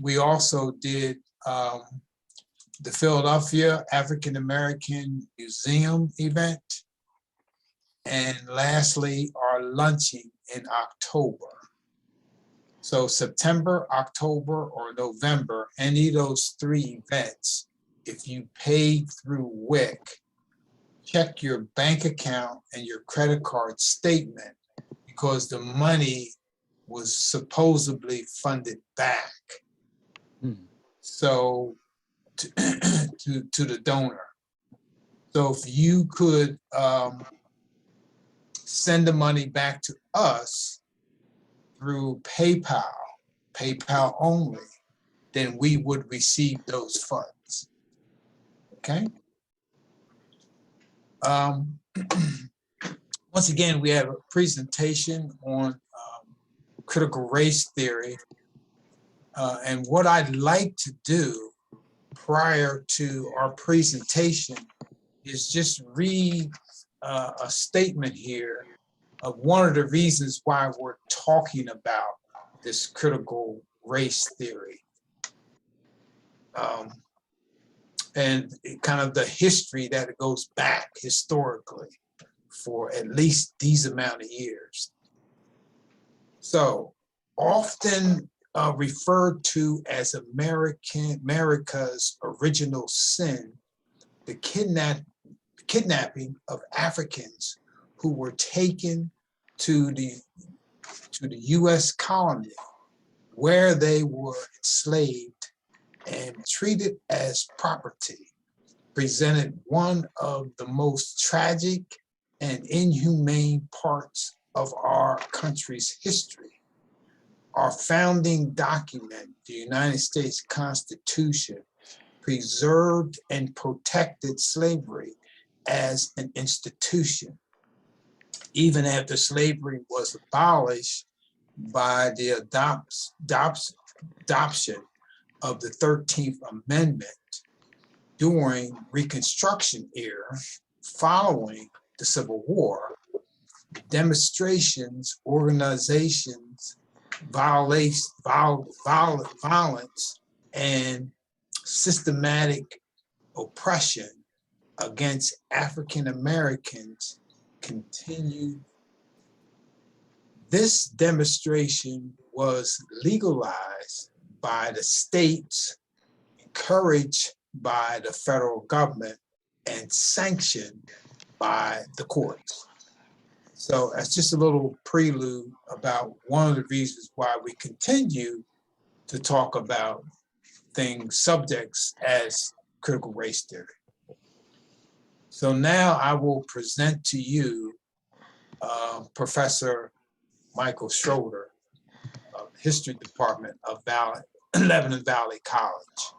We also did the Philadelphia African American Museum event. And lastly, our luncheon in October. So September, October, or November, any of those 3 events, if you paid through WIC, check your bank account and your credit card statement, because the money was supposedly funded back. So to the donor. So if you could send the money back to us through PayPal only, then we would receive those funds. Okay. Once again, we have a presentation on critical race theory. And what I'd like to do prior to our presentation is just read a statement here of one of the reasons why we're talking about this critical race theory. And kind of the history that it goes back historically for at least these amount of years. So often referred to as America's original sin, the kidnapping of Africans who were taken to the US colony, where they were enslaved and treated as property, presented one of the most tragic and inhumane parts of our country's history. Our founding document, the United States Constitution, preserved and protected slavery as an institution, even after slavery was abolished by the adoption of the 13th Amendment during Reconstruction era following the Civil War. Demonstrations, organizations, violence, and systematic oppression against African Americans continued. This demonstration was legalized by the states, encouraged by the federal government, and sanctioned by the courts. So that's just a little prelude about one of the reasons why we continue to talk about subjects as critical race theory. So now I will present to you Professor Michael Schroeder of the History Department of Lebanon Valley College.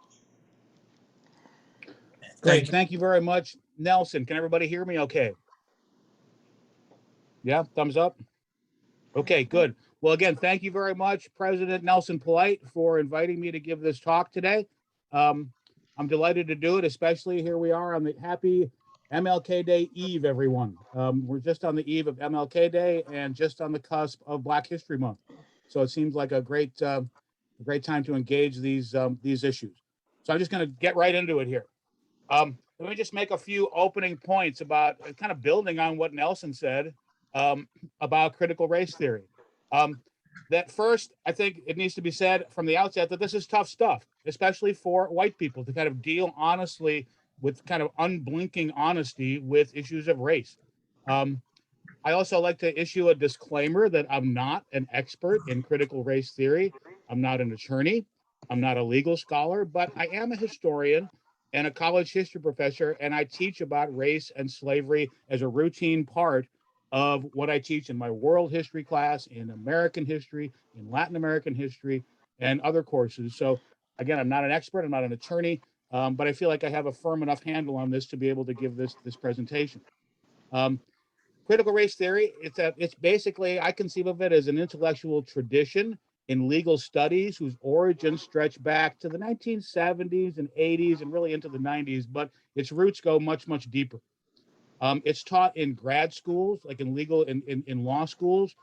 Great, thank you very much, Nelson. Can everybody hear me okay? Yeah, thumbs up? Okay, good. Well, again, thank you very much, President Nelson Polite, for inviting me to give this talk today. I'm delighted to do it, especially here we are on the happy MLK Day Eve, everyone. We're just on the eve of MLK Day and just on the cusp of Black History Month. So it seems like a great time to engage these issues. So I'm just going to get right into it here. Let me just make a few opening points about kind of building on what Nelson said about critical race theory. That first, I think it needs to be said from the outset that this is tough stuff, especially for white people, to kind of deal honestly with kind of unblinking honesty with issues of race. I also like to issue a disclaimer that I'm not an expert in critical race theory. I'm not an attorney. I'm not a legal scholar, but I am a historian and a college history professor, and I teach about race and slavery as a routine part of what I teach in my world history class, in American history, in Latin American history, and other courses. So again, I'm not an expert, I'm not an attorney, but I feel like I have a firm enough handle on this to be able to give this presentation. Critical race theory, it's basically, I conceive of it as an intellectual tradition in legal studies whose origins stretch back to the 1970s and 80s and really into the 90s, but its roots go much, much deeper. It's taught in grad schools, like in legal, in law schools.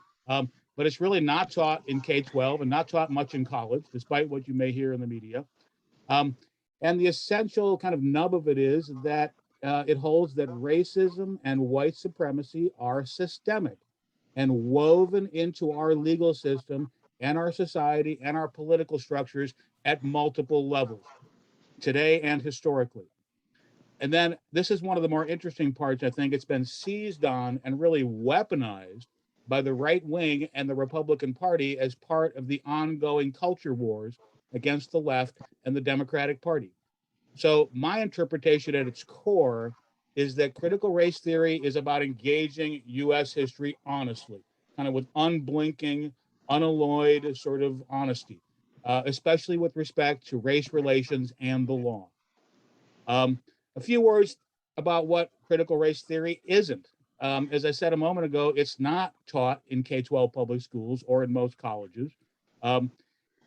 but it's really not taught in K-12 and not taught much in college, despite what you may hear in the media. And the essential kind of nub of it is that it holds that racism and white supremacy are systemic and woven into our legal system and our society and our political structures at multiple levels, today and historically. And then this is one of the more interesting parts. I think it's been seized on and really weaponized by the right wing and the Republican Party as part of the ongoing culture wars against the left and the Democratic Party. So my interpretation at its core is that critical race theory is about engaging US history honestly, kind of with unblinking, unalloyed sort of honesty, especially with respect to race relations and the law. A few words about what critical race theory isn't. As I said a moment ago, it's not taught in K-12 public schools or in most colleges.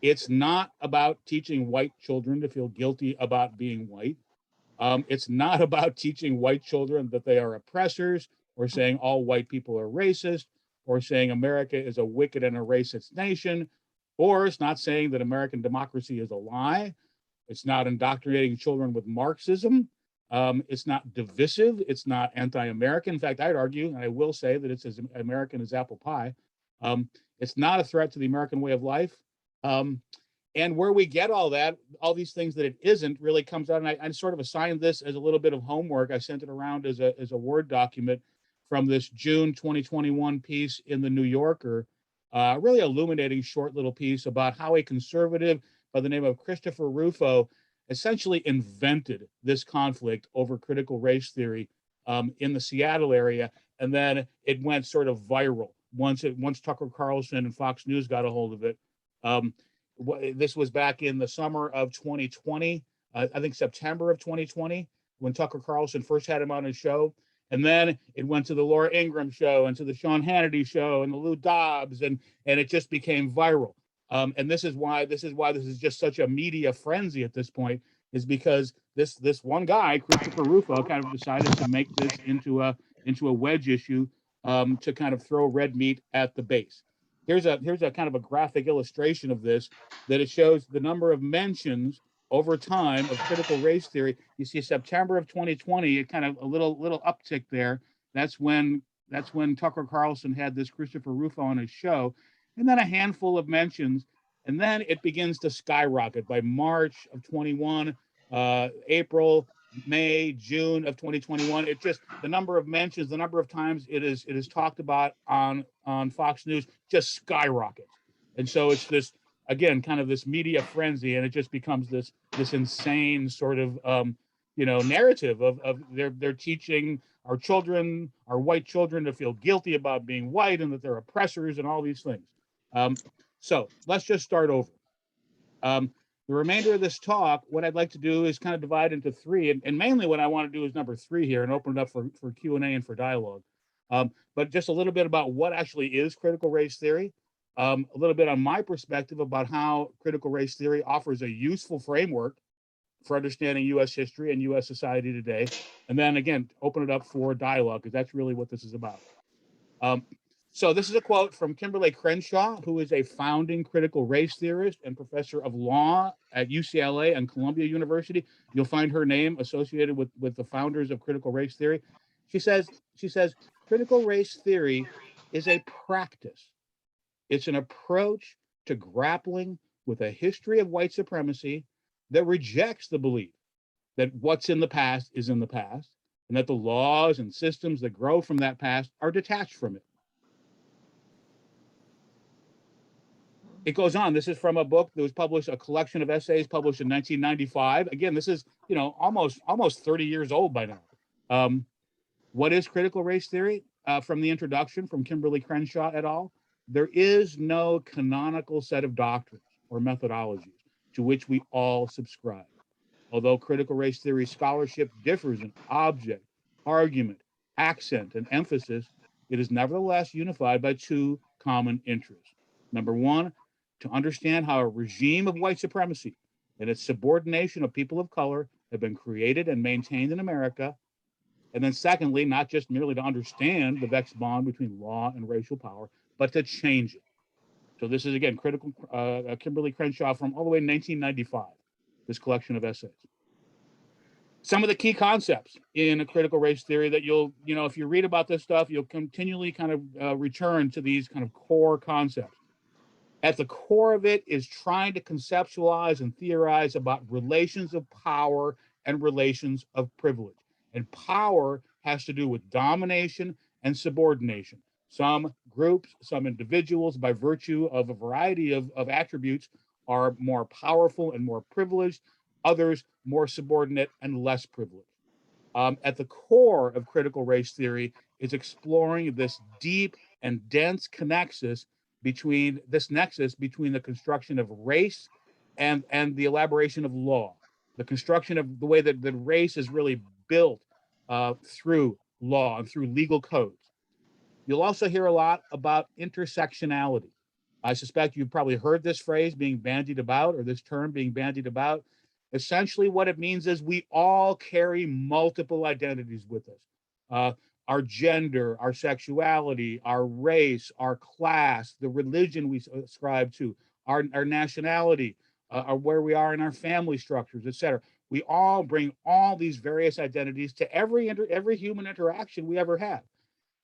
It's not about teaching white children to feel guilty about being white. It's not about teaching white children that they are oppressors or saying all white people are racist or saying America is a wicked and a racist nation, or it's not saying that American democracy is a lie. It's not indoctrinating children with Marxism. It's not divisive. It's not anti-American. In fact, I'd argue, and I will say that it's as American as apple pie. It's not a threat to the American way of life. And where we get all that, all these things that it isn't, really comes out. And I sort of assigned this as a little bit of homework. I sent it around as a Word document from this June 2021 piece in the New Yorker, really illuminating short little piece about how a conservative by the name of Christopher Rufo essentially invented this conflict over critical race theory in the Seattle area. And then it went sort of viral once Tucker Carlson and Fox News got a hold of it. This was back in the summer of 2020, I think September of 2020, when Tucker Carlson first had him on his show. And then it went to the Laura Ingraham show and to the Sean Hannity show and the Lou Dobbs, and it just became viral. And this is why this is just such a media frenzy at this point, is because this one guy, Christopher Rufo, kind of decided to make this into a wedge issue to kind of throw red meat at the base. Here's a kind of a graphic illustration of this, that it shows the number of mentions over time of critical race theory. You see September of 2020, it kind of a little uptick there. That's when Tucker Carlson had this Christopher Rufo on his show, and then a handful of mentions, and then it begins to skyrocket by March of 21, April, May, June of 2021. It just, the number of mentions, the number of times it is talked about on Fox News just skyrockets. And so it's this, again, kind of this media frenzy, and it just becomes this insane sort of narrative of they're teaching our children, our white children, to feel guilty about being white and that they're oppressors and all these things. So let's just start over. The remainder of this talk, what I'd like to do is kind of divide into three, and mainly what I want to do is number 3 here and open it up for Q&A and for dialogue. But just a little bit about what actually is critical race theory, a little bit on my perspective about how critical race theory offers a useful framework for understanding U.S. history and U.S. society today, and then again, open it up for dialogue, because that's really what this is about. So this is a quote from Kimberlee Crenshaw, who is a founding critical race theorist and professor of law at UCLA and Columbia University. You'll find her name associated with the founders of critical race theory. She says, critical race theory is a practice. It's an approach to grappling with a history of white supremacy that rejects the belief that what's in the past is in the past, and that the laws and systems that grow from that past are detached from it. It goes on. This is from a book that was published, a collection of essays published in 1995. Again, this is, almost 30 years old by now. What is critical race theory? From the introduction from Kimberlee Crenshaw et al., there is no canonical set of doctrines or methodologies to which we all subscribe. Although critical race theory scholarship differs in object, argument, accent, and emphasis, it is nevertheless unified by 2 common interests. Number 1, to understand how a regime of white supremacy and its subordination of people of color have been created and maintained in America. And then secondly, not just merely to understand the vexed bond between law and racial power, but to change it. So this is, again, Kimberlee Crenshaw from all the way in 1995, this collection of essays. Some of the key concepts in a critical race theory that if you read about this stuff, you'll continually kind of return to these kind of core concepts. At the core of it is trying to conceptualize and theorize about relations of power and relations of privilege. And power has to do with domination and subordination. Some groups, some individuals, by virtue of a variety of attributes, are more powerful and more privileged, others more subordinate and less privileged. At the core of critical race theory is exploring this deep and dense nexus between the construction of race and the elaboration of law, the construction of the way that race is really built through law and through legal codes. You'll also hear a lot about intersectionality. I suspect you've probably heard this phrase being bandied about, or this term being bandied about. Essentially, what it means is we all carry multiple identities with us. Our gender, our sexuality, our race, our class, the religion we ascribe to, our nationality, where we are in our family structures, et cetera. We all bring all these various identities to every human interaction we ever have.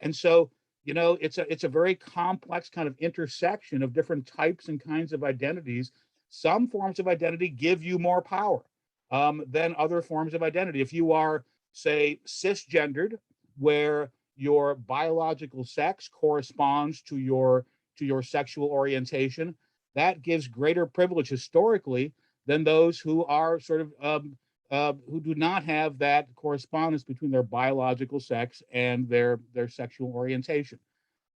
And so, it's a very complex kind of intersection of different types and kinds of identities. Some forms of identity give you more power than other forms of identity. If you are, say, cisgendered, where your biological sex corresponds to your sexual orientation, that gives greater privilege historically than those who are sort of who do not have that correspondence between their biological sex and their sexual orientation.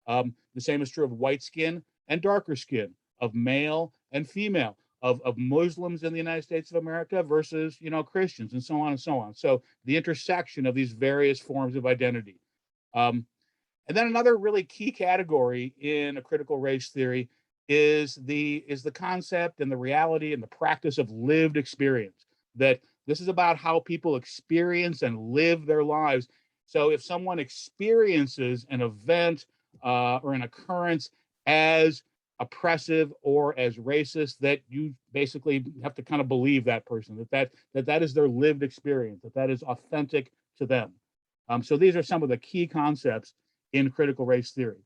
The same is true of white skin and darker skin, of male and female, of Muslims in the United States of America versus, Christians, and so on and so on. So the intersection of these various forms of identity. And then another really key category in a critical race theory is the concept and the reality and the practice of lived experience, that this is about how people experience and live their lives. So if someone experiences an event or an occurrence as oppressive or as racist, that you basically have to kind of believe that person, that is their lived experience, that is authentic to them. So these are some of the key concepts in critical race theory.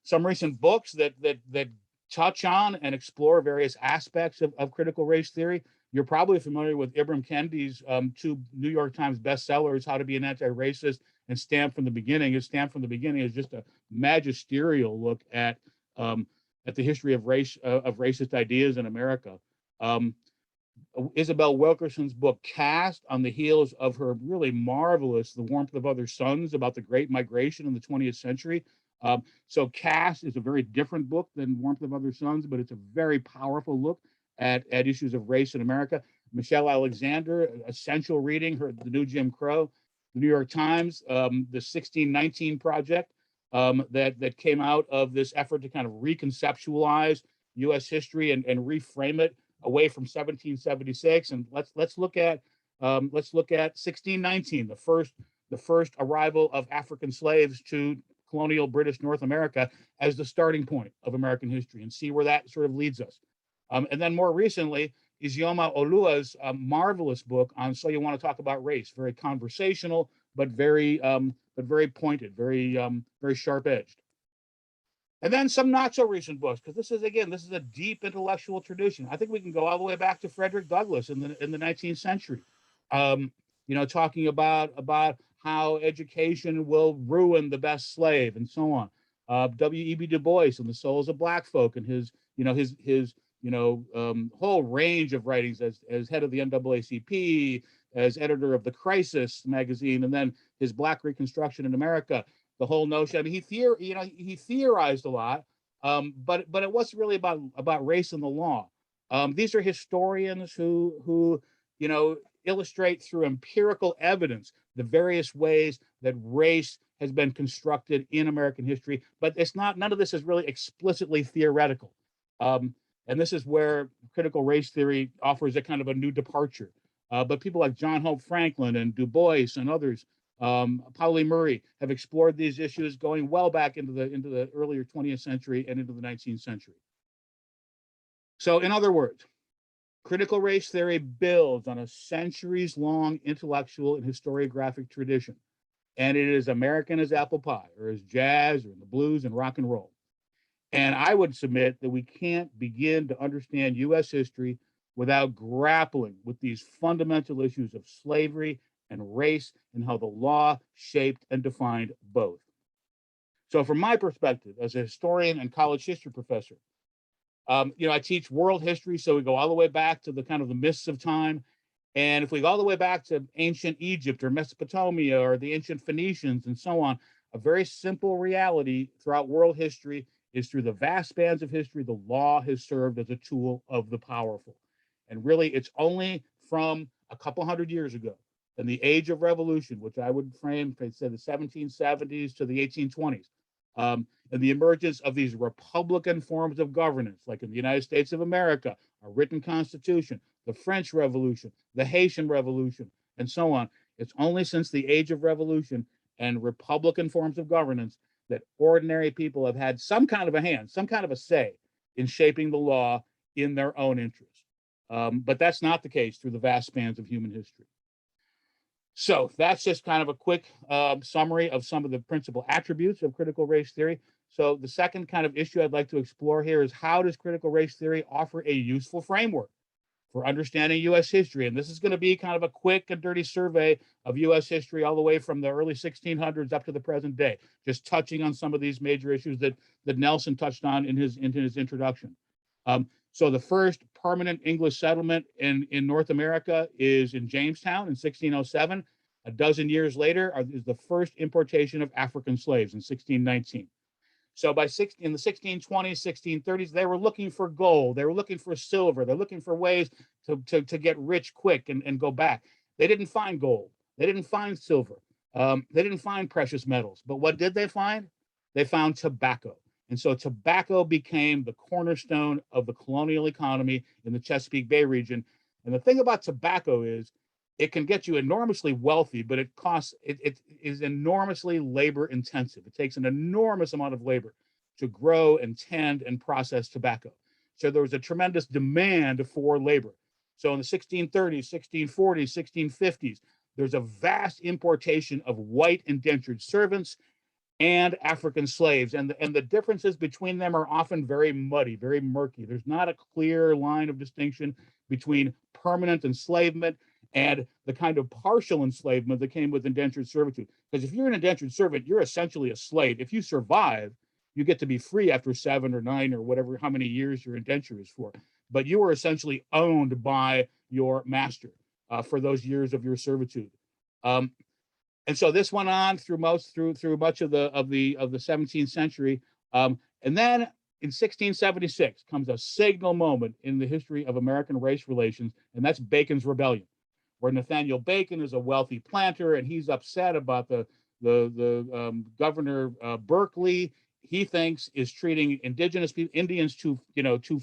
Some recent books that touch on and explore various aspects of critical race theory. You're probably familiar with Ibram Kendi's two New York Times bestsellers, How to Be an Anti-Racist and Stamped from the Beginning. His Stamped from the Beginning is just a magisterial look at the history of racist ideas in America. Isabel Wilkerson's book, Caste, on the heels of her really marvelous The Warmth of Other Suns, about the Great Migration in the 20th century. So Caste is a very different book than Warmth of Other Suns, but it's a very powerful look at issues of race in America. Michelle Alexander, essential reading, the new Jim Crow. The New York Times, the 1619 Project, that came out of this effort to kind of reconceptualize U.S. history and reframe it away from 1776. And let's look at 1619, the first arrival of African slaves to colonial British North America, as the starting point of American history, and see where that sort of leads us. And then more recently, Izioma Oluwa's marvelous book on So You Want to Talk About Race, very conversational, but very pointed, very sharp-edged. And then some not so recent books, because this is a deep intellectual tradition. I think we can go all the way back to Frederick Douglass in the 19th century, talking about how education will ruin the best slave and so on. W.E.B. Du Bois and the Souls of Black Folk, and his whole range of writings as head of the NAACP, as editor of the Crisis magazine, and then his Black Reconstruction in America. The whole notion. I mean, he theorized a lot, but it wasn't really about race and the law. These are historians who illustrate through empirical evidence the various ways that race has been constructed in American history. But none of this is really explicitly theoretical. And this is where critical race theory offers a kind of a new departure. But people like John Hope Franklin and Du Bois and others, Pauli Murray, have explored these issues going well back into the earlier 20th century and into the 19th century. So in other words, critical race theory builds on a centuries-long intellectual and historiographic tradition, and it is American as apple pie, or as jazz, or the blues and rock and roll. And I would submit that we can't begin to understand U.S. history without grappling with these fundamental issues of slavery and race and how the law shaped and defined both. So from my perspective, as a historian and college history professor, I teach world history, so we go all the way back to the kind of the mists of time. And if we go all the way back to ancient Egypt or Mesopotamia or the ancient Phoenicians and so on, a very simple reality throughout world history is through the vast spans of history, the law has served as a tool of the powerful. And really, it's only from a couple hundred years ago, in the age of revolution, which I would frame, say, the 1770s to the 1820s, and the emergence of these republican forms of governance, like in the United States of America, a written constitution, the French Revolution, the Haitian Revolution, and so on. It's only since the age of revolution and republican forms of governance that ordinary people have had some kind of a hand, some kind of a say in shaping the law in their own interest. But that's not the case through the vast spans of human history. So that's just kind of a quick summary of some of the principal attributes of critical race theory. So the second kind of issue I'd like to explore here is, how does critical race theory offer a useful framework for understanding U.S. history? And this is going to be kind of a quick and dirty survey of U.S. history all the way from the early 1600s up to the present day, just touching on some of these major issues that Nelson touched on in his introduction. So the first permanent English settlement in North America is in Jamestown in 1607. A dozen years later is the first importation of African slaves in 1619. So in the 1620s, 1630s, they were looking for gold, they were looking for silver, they're looking for ways to get rich quick and go back. They didn't find gold, they didn't find silver, they didn't find precious metals. But what did they find? They found tobacco. And so tobacco became the cornerstone of the colonial economy in the Chesapeake Bay region. And the thing about tobacco is it can get you enormously wealthy, but it is enormously labor intensive. It takes an enormous amount of labor to grow and tend and process tobacco. So there was a tremendous demand for labor. So in the 1630s, 1640s, 1650s, there's a vast importation of white indentured servants and African slaves. And the differences between them are often very muddy, very murky. There's not a clear line of distinction between permanent enslavement and the kind of partial enslavement that came with indentured servitude. Because if you're an indentured servant, you're essentially a slave. If you survive, you get to be free after 7 or 9 or whatever, how many years your indenture is for. But you are essentially owned by your master for those years of your servitude. And so this went on through much of the 17th century, and then in 1676 comes a signal moment in the history of American race relations, and that's Bacon's Rebellion, where Nathaniel Bacon is a wealthy planter, and he's upset about the Governor Berkeley. He thinks is treating indigenous people, Indians, too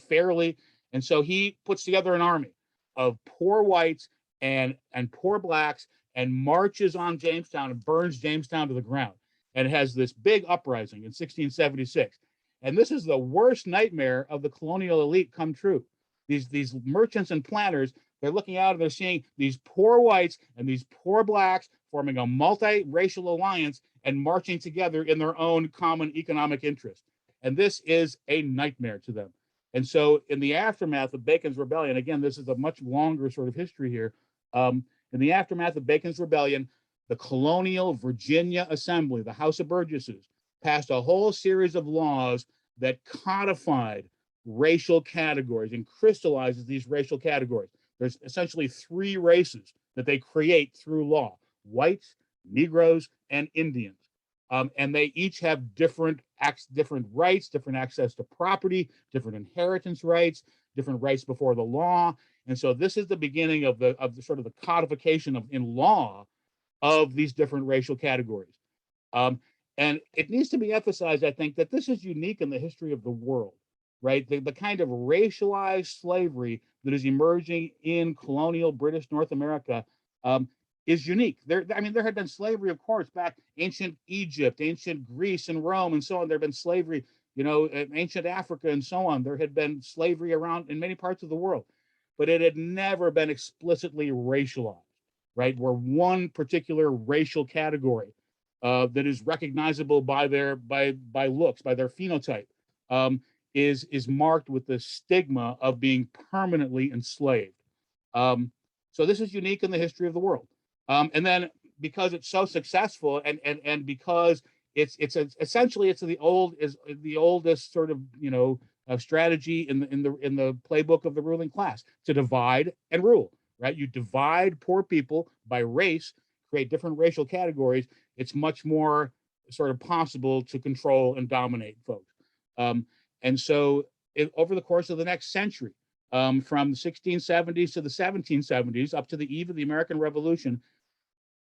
fairly, and so he puts together an army of poor whites and poor blacks, and marches on Jamestown and burns Jamestown to the ground, and has this big uprising in 1676. And this is the worst nightmare of the colonial elite come true. These merchants and planters, they're looking out and they're seeing these poor whites and these poor blacks forming a multiracial alliance and marching together in their own common economic interest. And this is a nightmare to them. And so in the aftermath of Bacon's Rebellion, again, this is a much longer sort of history here. In the aftermath of Bacon's Rebellion, the colonial Virginia Assembly, the House of Burgesses, passed a whole series of laws that codified racial categories and crystallizes these racial categories. There's essentially 3 races that they create through law: whites, Negroes, and Indians. And they each have different rights, different access to property, different inheritance rights, different rights before the law. And so this is the beginning of the sort of the codification in law of these different racial categories. And it needs to be emphasized, I think, that this is unique in the history of the world, right? The kind of racialized slavery that is emerging in colonial British North America is unique. There had been slavery, of course, back ancient Egypt, ancient Greece, and Rome, and so on. There had been slavery, in ancient Africa and so on, there had been slavery around in many parts of the world, but it had never been explicitly racialized, right? Where one particular racial category that is recognizable by their by looks, by their phenotype, is marked with the stigma of being permanently enslaved. So this is unique in the history of the world. And then because it's so successful, and because it's essentially it's the oldest sort of strategy in the playbook of the ruling class, to divide and rule, right? You divide poor people by race, create different racial categories. It's much more sort of possible to control and dominate folks. And so over the course of the next century, from the 1670s to the 1770s, up to the eve of the American Revolution,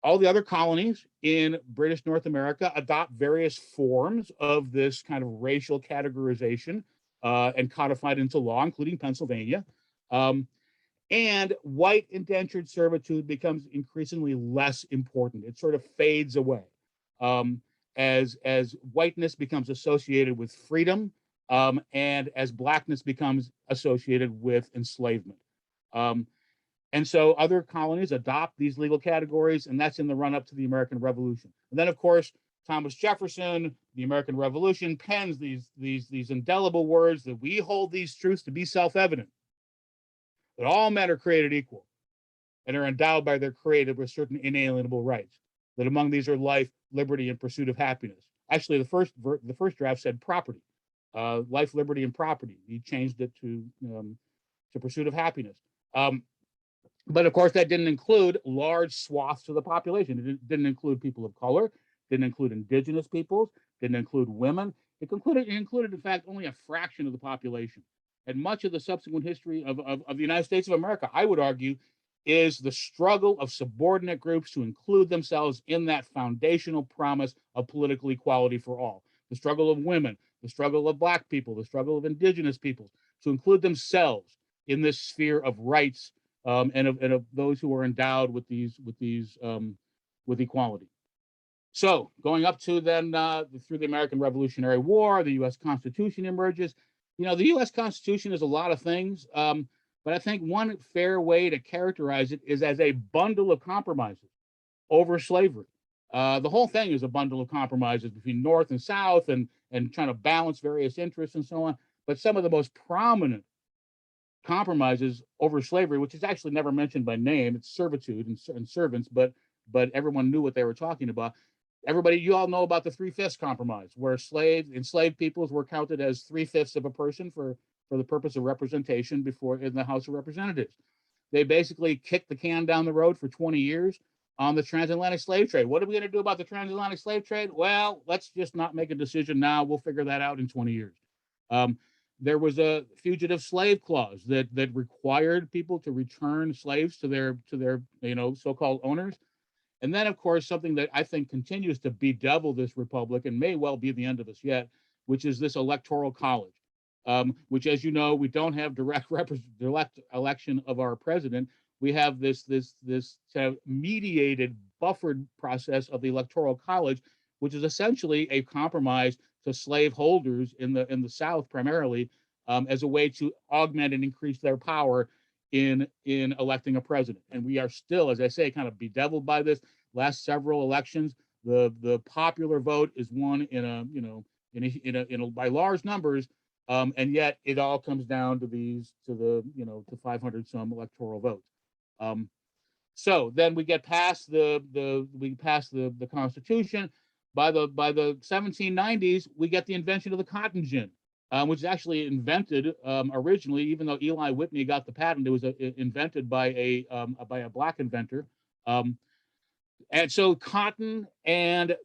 all the other colonies in British North America adopt various forms of this kind of racial categorization and codified into law, including Pennsylvania. And white indentured servitude becomes increasingly less important. It sort of fades away as whiteness becomes associated with freedom, and as blackness becomes associated with enslavement. And so other colonies adopt these legal categories, and that's in the run-up to the American Revolution. And then, of course, Thomas Jefferson, the American Revolution, pens these indelible words that we hold these truths to be self-evident, that all men are created equal and are endowed by their creator with certain inalienable rights, that among these are life, liberty, and pursuit of happiness. Actually, the first draft said property, life, liberty, and property. He changed it to pursuit of happiness. But of course, that didn't include large swaths of the population. It didn't include people of color, didn't include indigenous peoples, didn't include women. It included, in fact, only a fraction of the population. And much of the subsequent history of the United States of America, I would argue, is the struggle of subordinate groups to include themselves in that foundational promise of political equality for all. The struggle of women, the struggle of Black people, the struggle of indigenous peoples to include themselves in this sphere of rights, and of those who are endowed with equality. So going up to then through the American Revolutionary War, the U.S. Constitution emerges. The U.S. Constitution is a lot of things, but I think one fair way to characterize it is as a bundle of compromises over slavery. The whole thing is a bundle of compromises between North and South, and trying to balance various interests and so on. But some of the most prominent compromises over slavery, which is actually never mentioned by name, it's servitude and servants, but everyone knew what they were talking about. You all know about the 3/5 compromise, where enslaved peoples were counted as 3/5 of a person for the purpose of representation in the House of Representatives. They basically kicked the can down the road for 20 years on the transatlantic slave trade. What are we going to do about the transatlantic slave trade? Well, let's just not make a decision now. We'll figure that out in 20 years. There was a fugitive slave clause that required people to return slaves to their so-called owners. And then, of course, something that I think continues to bedevil this republic and may well be the end of us yet, which is this electoral college, which, as you know, we don't have direct election of our president. We have this kind of mediated, buffered process of the electoral college, which is essentially a compromise to slaveholders in the South primarily, as a way to augment and increase their power in electing a president. And we are still, as I say, kind of bedeviled by this. Last several elections, the popular vote is won by large numbers, and yet it all comes down to 500 some electoral votes. So then we get past the Constitution. By the 1790s, we get the invention of the cotton gin, which is actually invented originally, even though Eli Whitney got the patent, it was invented by a Black inventor. And so cotton and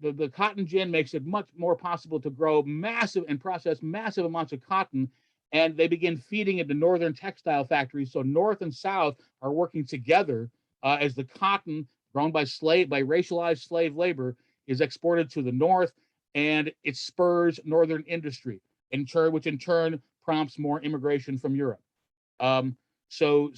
the cotton gin makes it much more possible to grow massive and process massive amounts of cotton, and they begin feeding into northern textile factories. So North and South are working together as the cotton grown by racialized slave labor is exported to the North, and it spurs Northern industry, which in turn prompts more immigration from Europe. So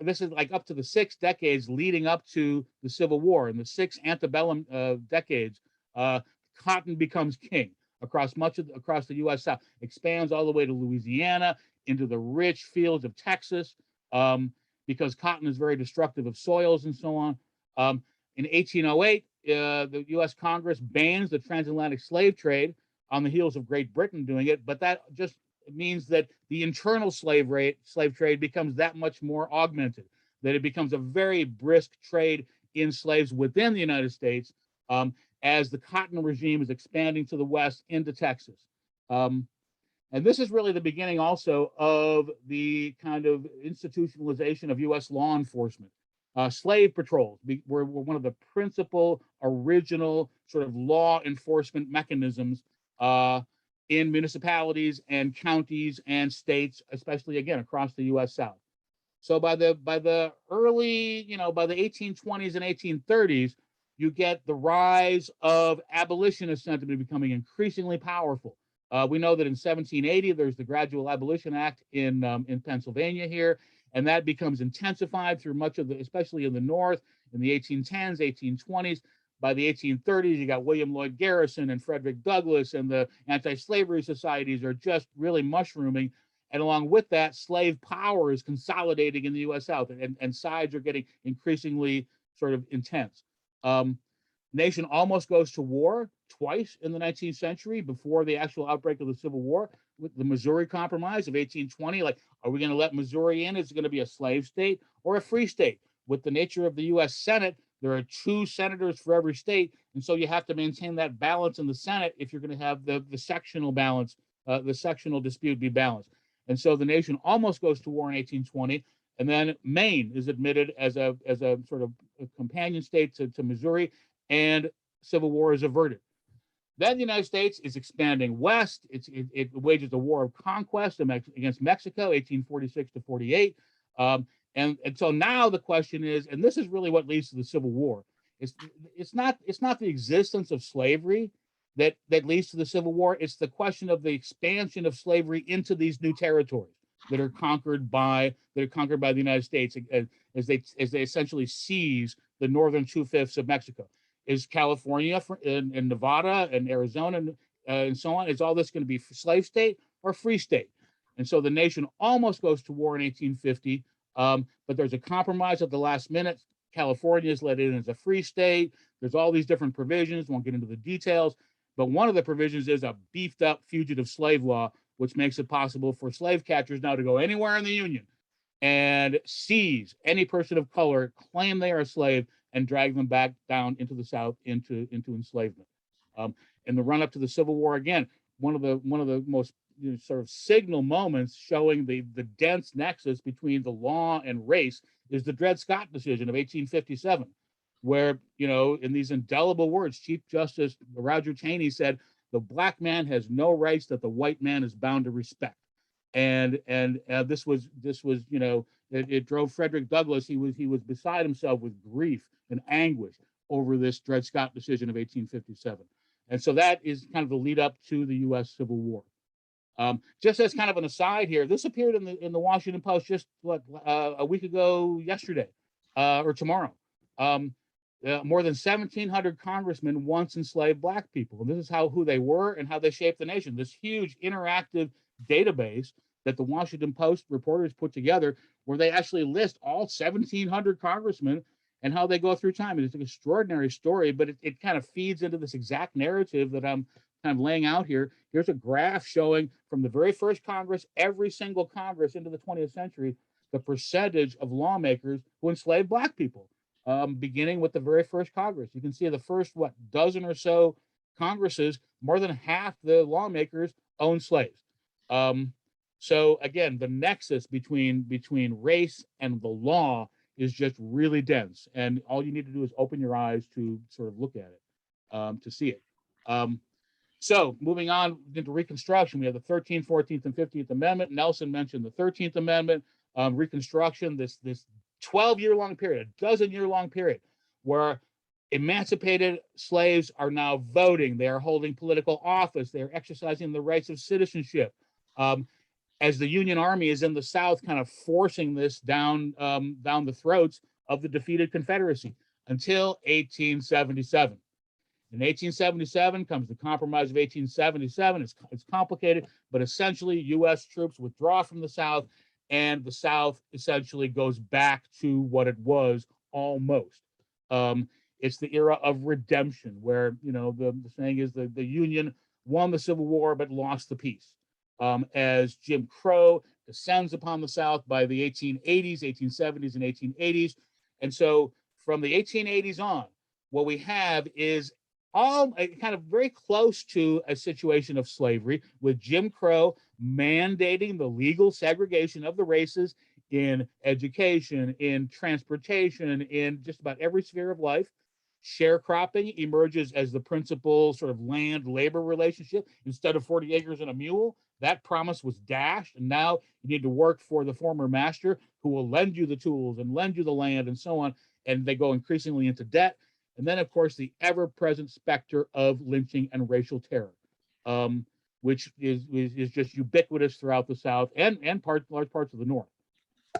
this is like up to the 6 decades leading up to the Civil War. In the 6 antebellum decades, cotton becomes king. across across the U.S. South, expands all the way to Louisiana, into the rich fields of Texas, because cotton is very destructive of soils and so on. In 1808, the U.S. Congress bans the transatlantic slave trade on the heels of Great Britain doing it, but that just means that the internal slave trade becomes that much more augmented, that it becomes a very brisk trade in slaves within the United States, as the cotton regime is expanding to the west into Texas. And this is really the beginning also of the kind of institutionalization of U.S. law enforcement. Slave patrols were one of the principal original sort of law enforcement mechanisms in municipalities and counties and states, especially again across the U.S. South. So by the early, by the 1820s and 1830s, you get the rise of abolitionist sentiment becoming increasingly powerful. We know that in 1780, there's the Gradual Abolition Act in Pennsylvania here, and that becomes intensified through much of especially in the North, in the 1810s, 1820s. By the 1830s, you got William Lloyd Garrison and Frederick Douglass, and the anti-slavery societies are just really mushrooming. And along with that, slave power is consolidating in the U.S. South, and sides are getting increasingly sort of intense. Nation almost goes to war twice in the 19th century before the actual outbreak of the Civil War, with the Missouri Compromise of 1820. Like, are we going to let Missouri in? Is it going to be a slave state or a free state? With the nature of the U.S. Senate, there are 2 senators for every state, and so you have to maintain that balance in the Senate if you're going to have the sectional balance, the sectional dispute be balanced. And so the nation almost goes to war in 1820, and then Maine is admitted as a sort of a companion state to Missouri, and Civil War is averted. Then the United States is expanding west. It wages a war of conquest against Mexico, 1846 to 48. And so now the question is, and this is really what leads to the Civil War, it's not the existence of slavery that leads to the Civil War. It's the question of the expansion of slavery into these new territories that are conquered by the United States as they essentially seize the northern 2/5 of Mexico. Is California and Nevada and Arizona and so on, is all this going to be slave state or free state? And so the nation almost goes to war in 1850, but there's a compromise at the last minute. California is let in as a free state. There's all these different provisions. Won't get into the details, but one of the provisions is a beefed up fugitive slave law, which makes it possible for slave catchers now to go anywhere in the Union and seize any person of color, claim they are a slave, and drag them back down into the South into enslavement. In the run up to the Civil War, again, one of the most sort of signal moments showing the dense nexus between the law and race is the Dred Scott decision of 1857, where, in these indelible words, Chief Justice Roger Taney said, "The black man has no rights that the white man is bound to respect." And this was it drove Frederick Douglass. He was beside himself with grief and anguish over this Dred Scott decision of 1857. And so that is kind of the lead up to the U.S. Civil War. Just as kind of an aside here, this appeared in the Washington Post just a week ago yesterday, or tomorrow. More than 1,700 congressmen once enslaved black people. And this is who they were and how they shaped the nation. This huge interactive database that the Washington Post reporters put together, where they actually list all 1,700 congressmen and how they go through time. It's an extraordinary story, but it kind of feeds into this exact narrative that I'm kind of laying out here. Here's a graph showing from the very first Congress, every single Congress into the 20th century, the percentage of lawmakers who enslaved black people, beginning with the very first Congress. You can see the first, dozen or so Congresses, more than half the lawmakers owned slaves. So again, the nexus between race and the law is just really dense, and all you need to do is open your eyes to sort of look at it, to see it. So moving on into Reconstruction, we have the 13th, 14th, and 15th Amendment. Nelson mentioned the 13th Amendment. Reconstruction, this 12-year-long period, a dozen-year-long period, where emancipated slaves are now voting. They are holding political office. They are exercising the rights of citizenship. As the Union Army is in the South, kind of forcing this down the throats of the defeated Confederacy until 1877. In 1877 comes the Compromise of 1877. It's complicated, but essentially U.S. troops withdraw from the South, and the South essentially goes back to what it was almost. It's the era of redemption, where, you know, the saying is the Union won the Civil War but lost the peace. As Jim Crow descends upon the South by the 1880s, 1870s, and 1880s. And so from the 1880s on, what we have is all kind of very close to a situation of slavery, with Jim Crow mandating the legal segregation of the races in education, in transportation, in just about every sphere of life. Sharecropping emerges as the principal sort of land-labor relationship. Instead of 40 acres and a mule, that promise was dashed, and now you need to work for the former master, who will lend you the tools and lend you the land and so on, and they go increasingly into debt. And then, of course, the ever-present specter of lynching and racial terror, which is just ubiquitous throughout the South and large parts of the North.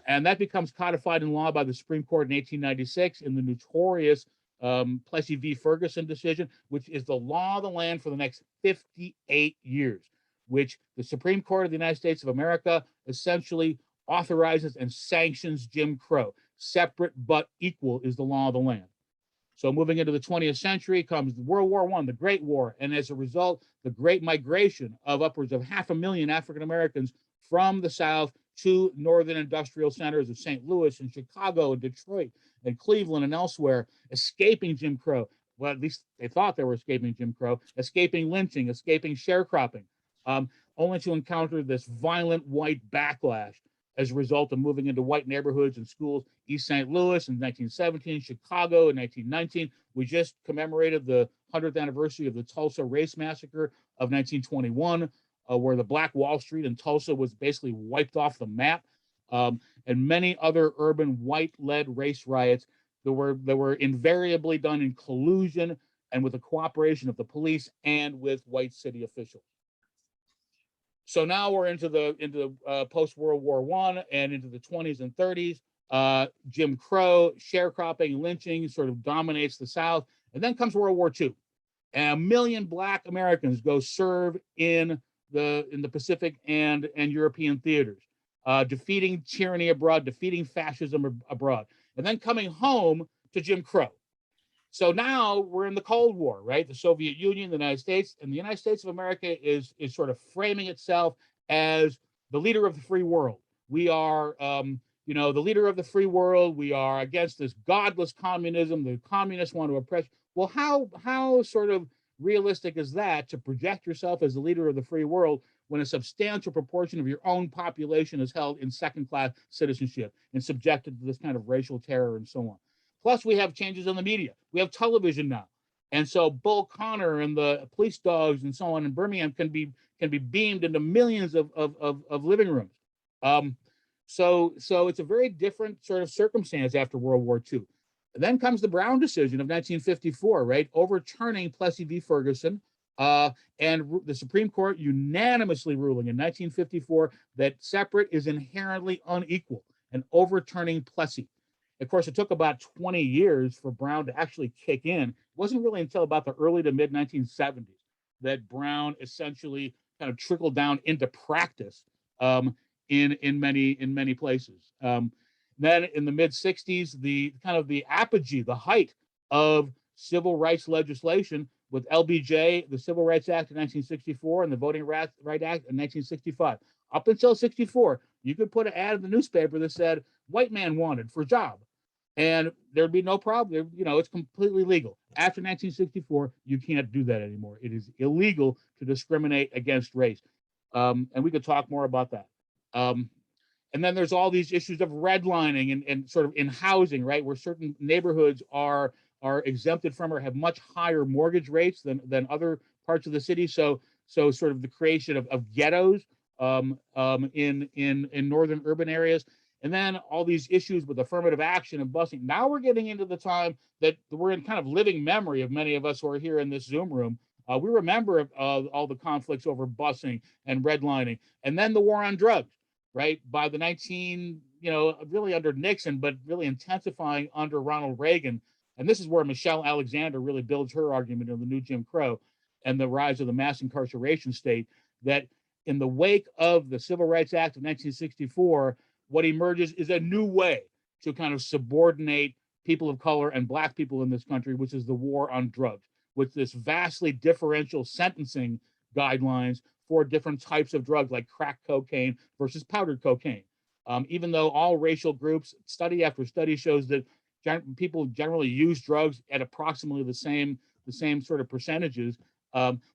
And that becomes codified in law by the Supreme Court in 1896 in the notorious Plessy v. Ferguson decision, which is the law of the land for the next 58 years, which the Supreme Court of the United States of America essentially authorizes and sanctions Jim Crow. Separate but equal is the law of the land. So moving into the 20th century comes World War I, the Great War, and as a result, the great migration of upwards of 500,000 African Americans from the South to northern industrial centers of St. Louis and Chicago and Detroit and Cleveland and elsewhere, escaping Jim Crow. Well, at least they thought they were escaping Jim Crow, escaping lynching, escaping sharecropping, only to encounter this violent white backlash as a result of moving into white neighborhoods and schools. East St. Louis in 1917, Chicago in 1919. We just commemorated the 100th anniversary of the Tulsa Race Massacre of 1921, where the Black Wall Street in Tulsa was basically wiped off the map, and many other urban white-led race riots that were invariably done in collusion and with the cooperation of the police and with white city officials. So now we're into the post-World War I and into the 20s and 30s. Jim Crow, sharecropping, lynching sort of dominates the South. And then comes World War II. And 1 million Black Americans go serve in the Pacific and European theaters, defeating tyranny abroad, defeating fascism abroad, and then coming home to Jim Crow. So now we're in the Cold War, right? The Soviet Union, the United States, and the United States of America is sort of framing itself as the leader of the free world. We are, the leader of the free world. We are against this godless communism. The communists want to oppress. Well, how sort of realistic is that, to project yourself as the leader of the free world when a substantial proportion of your own population is held in second-class citizenship and subjected to this kind of racial terror and so on? Plus, we have changes in the media. We have television now. And so Bull Connor and the police dogs and so on in Birmingham can be beamed into millions of living rooms. So it's a very different sort of circumstance after World War II. And then comes the Brown decision of 1954, right? Overturning Plessy v. Ferguson, and the Supreme Court unanimously ruling in 1954 that separate is inherently unequal, and overturning Plessy. Of course, it took about 20 years for Brown to actually kick in. It wasn't really until about the early to mid 1970s that Brown essentially kind of trickled down into practice in many places. Then in the mid 60s, the kind of the apogee, the height of civil rights legislation with LBJ, the Civil Rights Act of 1964, and the Voting Rights Act of 1965. Up until 64, you could put an ad in the newspaper that said, "White man wanted for job," and there'd be no problem. It's completely legal. After 1964, you can't do that anymore. It is illegal to discriminate against race. And we could talk more about that. And then there's all these issues of redlining and sort of in housing, right, where certain neighborhoods are exempted from or have much higher mortgage rates than other parts of the city. So sort of the creation of ghettos in northern urban areas. And then all these issues with affirmative action and busing. Now we're getting into the time that we're in kind of living memory of many of us who are here in this Zoom room. We remember all the conflicts over busing and redlining, and then the war on drugs, right? By the really under Nixon, but really intensifying under Ronald Reagan. and this is where Michelle Alexander really builds her argument of the new Jim Crow and the rise of the mass incarceration state, that in the wake of the Civil Rights Act of 1964, what emerges is a new way to kind of subordinate people of color and Black people in this country, which is the war on drugs, with this vastly differential sentencing guidelines for different types of drugs like crack cocaine versus powdered cocaine. Even though all racial groups, study after study shows that people generally use drugs at approximately the same sort of percentages,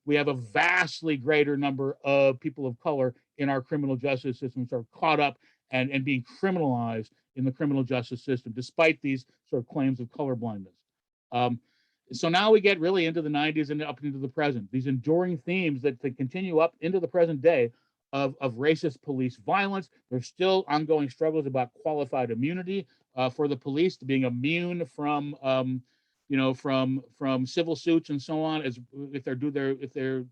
we have a vastly greater number of people of color in our criminal justice systems are caught up and being criminalized in the criminal justice system, despite these sort of claims of colorblindness. So now we get really into the 90s and up into the present, these enduring themes that continue up into the present day of racist police violence. There's still ongoing struggles about qualified immunity for the police, to being immune from from civil suits and so on, as if they're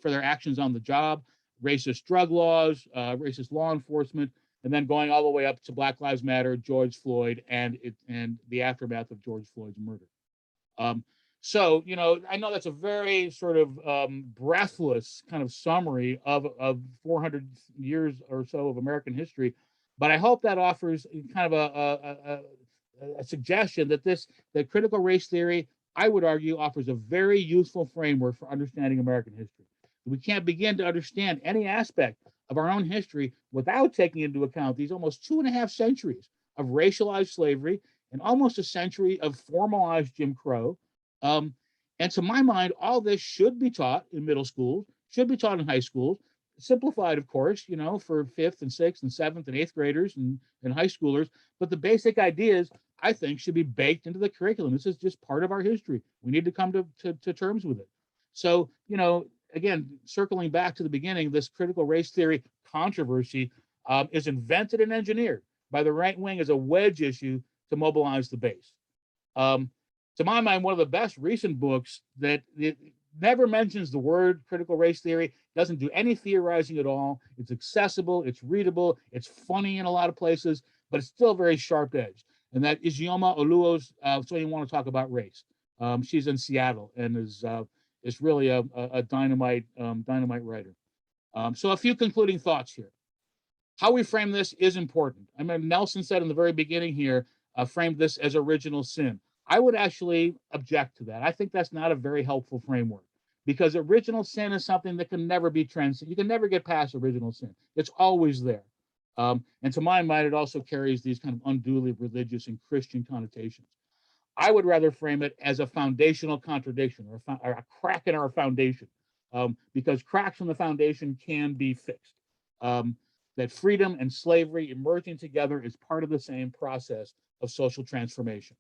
for their actions on the job, racist drug laws, racist law enforcement, and then going all the way up to Black Lives Matter, George Floyd, and the aftermath of George Floyd's murder. So, I know that's a very sort of breathless kind of summary of 400 years or so of American history, but I hope that offers kind of a suggestion that critical race theory, I would argue, offers a very useful framework for understanding American history. We can't begin to understand any aspect of our own history without taking into account these almost 2.5 centuries of racialized slavery and almost a century of formalized Jim Crow. And to my mind, all this should be taught in middle schools, should be taught in high schools, simplified, of course, for 5th and 6th and 7th and 8th graders and high schoolers. But the basic ideas, I think, should be baked into the curriculum. This is just part of our history. We need to come to terms with it. So, again, circling back to the beginning, this critical race theory controversy is invented and engineered by the right wing as a wedge issue to mobilize the base. To my mind, one of the best recent books that it never mentions the word critical race theory, doesn't do any theorizing at all. It's accessible, it's readable, it's funny in a lot of places, but it's still very sharp-edged. And that is Ijeoma Oluo's So You Want to Talk About Race. She's in Seattle and is really a dynamite writer. So a few concluding thoughts here. How we frame this is important. I mean, Nelson said in the very beginning here, framed this as original sin. I would actually object to that. I think that's not a very helpful framework, because original sin is something that can never be transcended. You can never get past original sin. It's always there. And to my mind, it also carries these kind of unduly religious and Christian connotations. I would rather frame it as a foundational contradiction or a crack in our foundation, because cracks in the foundation can be fixed. That freedom and slavery emerging together is part of the same process of social transformation.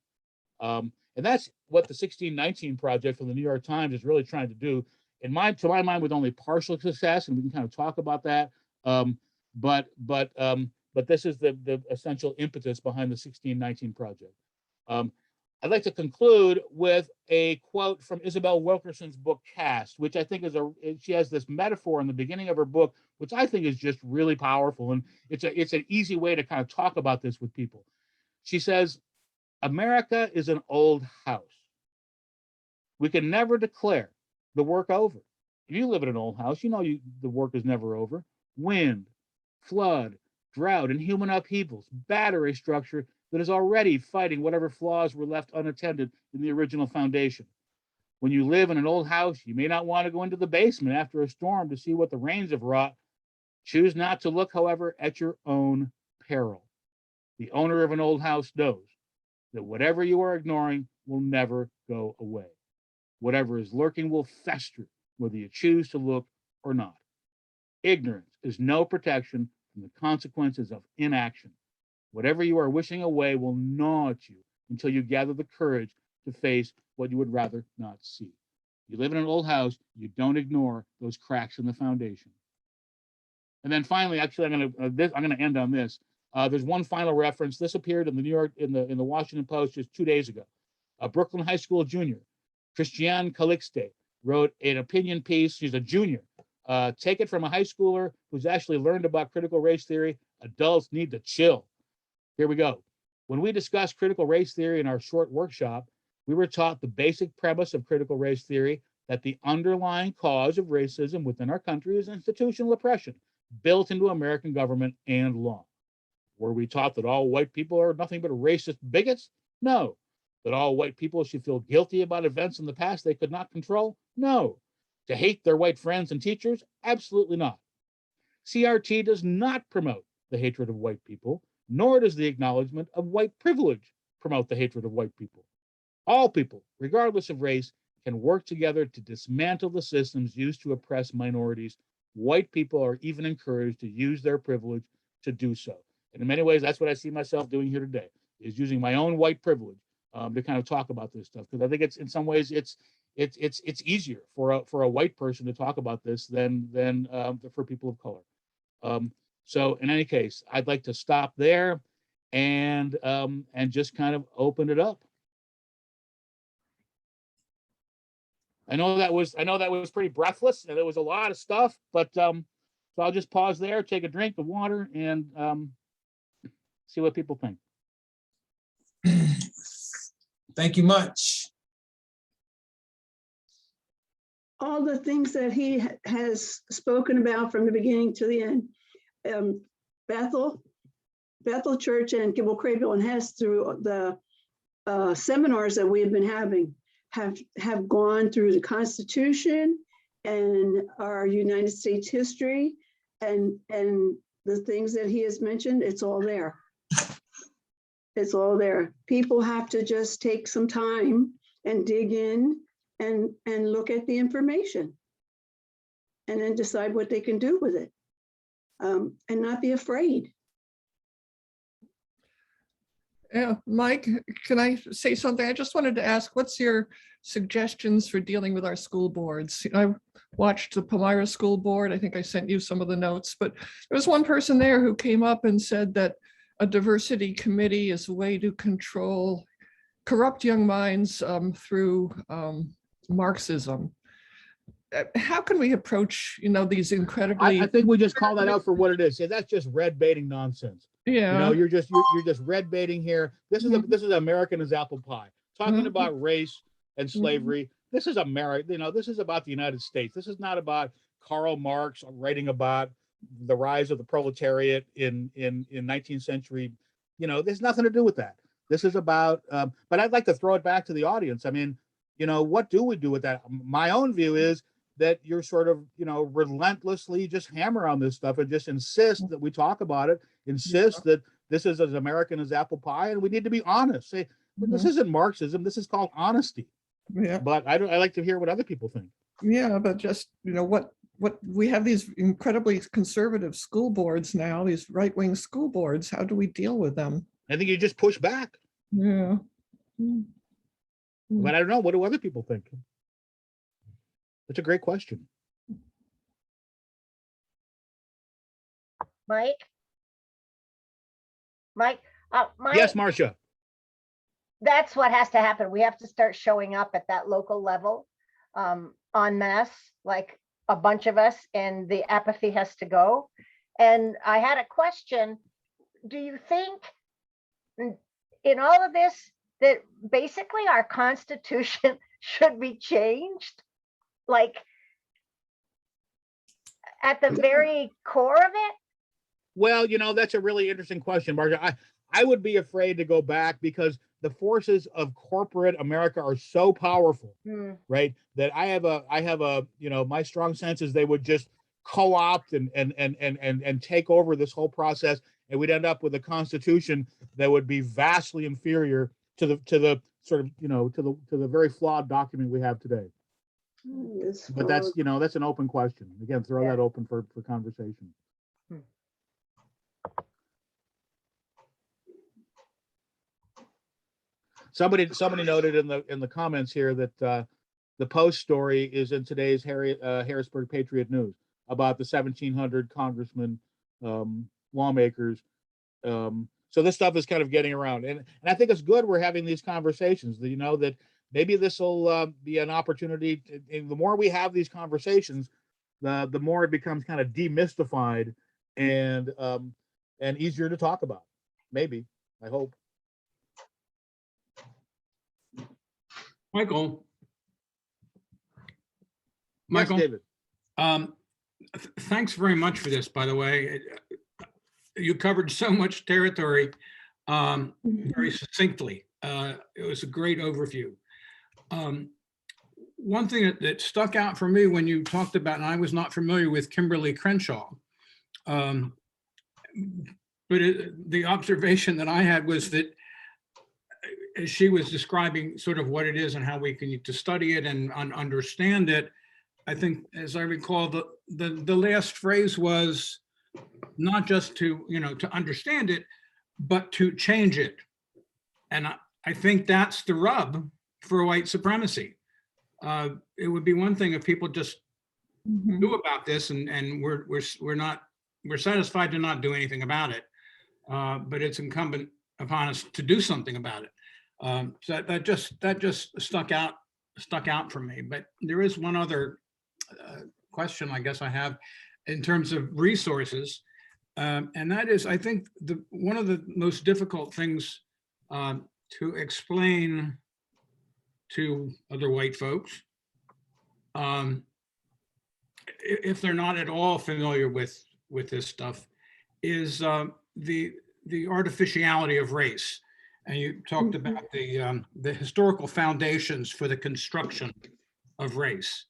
And that's what the 1619 Project from the New York Times is really trying to do, to my mind, with only partial success, and we can kind of talk about that. But this is the essential impetus behind the 1619 Project. I'd like to conclude with a quote from Isabel Wilkerson's book Caste, which I think she has this metaphor in the beginning of her book, which I think is just really powerful, and it's an easy way to kind of talk about this with people. She says, America is an old house. We can never declare the work over. If you live in an old house, the work is never over. Wind, flood, drought, and human upheavals batter a structure that is already fighting whatever flaws were left unattended in the original foundation. When you live in an old house, you may not want to go into the basement after a storm to see what the rains have wrought. Choose not to look, however, at your own peril. The owner of an old house knows that whatever you are ignoring will never go away. Whatever is lurking will fester, whether you choose to look or not. Ignorance is no protection from the consequences of inaction. Whatever you are wishing away will gnaw at you until you gather the courage to face what you would rather not see. You live in an old house, you don't ignore those cracks in the foundation. And then finally, actually, I'm going to end on this. There's one final reference. This appeared in the Washington Post just 2 days ago. A Brooklyn High School junior, Christiane Calixte, wrote an opinion piece. She's a junior. Take it from a high schooler who's actually learned about critical race theory. Adults need to chill. Here we go. When we discussed critical race theory in our short workshop, we were taught the basic premise of critical race theory, that the underlying cause of racism within our country is institutional oppression built into American government and law. Were we taught that all white people are nothing but racist bigots? No. That all white people should feel guilty about events in the past they could not control? No. To hate their white friends and teachers? Absolutely not. CRT does not promote the hatred of white people, nor does the acknowledgement of white privilege promote the hatred of white people. All people, regardless of race, can work together to dismantle the systems used to oppress minorities. White people are even encouraged to use their privilege to do so. And in many ways, that's what I see myself doing here today, is using my own white privilege to kind of talk about this stuff. Because I think it's, in some ways, it's easier for a white person to talk about this than for people of color. So in any case, I'd like to stop there and just kind of open it up. I know that was pretty breathless, and there was a lot of stuff, but so I'll just pause there, take a drink of water, and see what people think. Thank you much. All the things that he has spoken about from the beginning to the end. Bethel Church and Gibble Crayville and Hess, through the seminars that we have been having, have gone through the Constitution and our United States history, and the things that he has mentioned. It's all there. It's all there. People have to just take some time and dig in and look at the information, and then decide what they can do with it, and not be afraid. Yeah, Mike, can I say something? I just wanted to ask, what's your suggestions for dealing with our school boards? I watched the Palmyra School Board. I think I sent you some of the notes, but there was one person there who came up and said that a diversity committee is a way to control corrupt young minds through Marxism. How can we approach, these incredibly— I think we just call that out for what it is. Yeah, that's just red baiting nonsense. Yeah. You're just red baiting here. This is American as apple pie. Talking about race and slavery. This is America. This is about the United States. This is not about Karl Marx writing about the rise of the proletariat in 19th century. There's nothing to do with that. This is about. But I'd like to throw it back to the audience. I mean, what do we do with that? My own view is that you're sort of, relentlessly just hammer on this stuff and just insist that we talk about it, insist that this is as American as apple pie, and we need to be honest. Say, this isn't Marxism, this is called honesty. Yeah. But I like to hear what other people think. Yeah, but just, what we have these incredibly conservative school boards now, these right-wing school boards. How do we deal with them? I think you just push back. Yeah. But I don't know, what do other people think? That's a great question. Mike? Yes, Marcia. That's what has to happen. We have to start showing up at that local level en masse, like a bunch of us, and the apathy has to go. And I had a question. Do you think in all of this that basically our Constitution should be changed? Like at the very core of it? Well, that's a really interesting question, Marcia. I would be afraid to go back because the forces of corporate America are so powerful, right? That I have a, my strong sense is they would just co-opt and take over this whole process, and we'd end up with a constitution that would be vastly inferior to the sort of, to the very flawed document we have today. But that's, that's an open question. Again, throw that open for conversation. Somebody noted in the comments here that the Post story is in today's Harrisburg Patriot News about the 1,700 congressmen, lawmakers. So this stuff is kind of getting around, and I think it's good we're having these conversations. That maybe this will be an opportunity. The more we have these conversations, the more it becomes kind of demystified and easier to talk about. Maybe, I hope. Michael. Yes, Michael, David. Thanks very much for this, by the way. You covered so much territory very succinctly. It was a great overview. One thing that stuck out for me when you talked about, and I was not familiar with Kimberlee Crenshaw, but the observation that I had was that as she was describing sort of what it is and how we can to study it and understand it, I think, as I recall, the last phrase was not just to, to understand it, but to change it. And I think that's the rub for white supremacy. It would be one thing if people just knew about this and we're satisfied to not do anything about it. But it's incumbent upon us to do something about it. So that just stuck out for me. But there is one other question I guess I have in terms of resources, and that is, I think one of the most difficult things to explain to other white folks, if they're not at all familiar with this stuff, is the artificiality of race. And you talked about the historical foundations for the construction of race.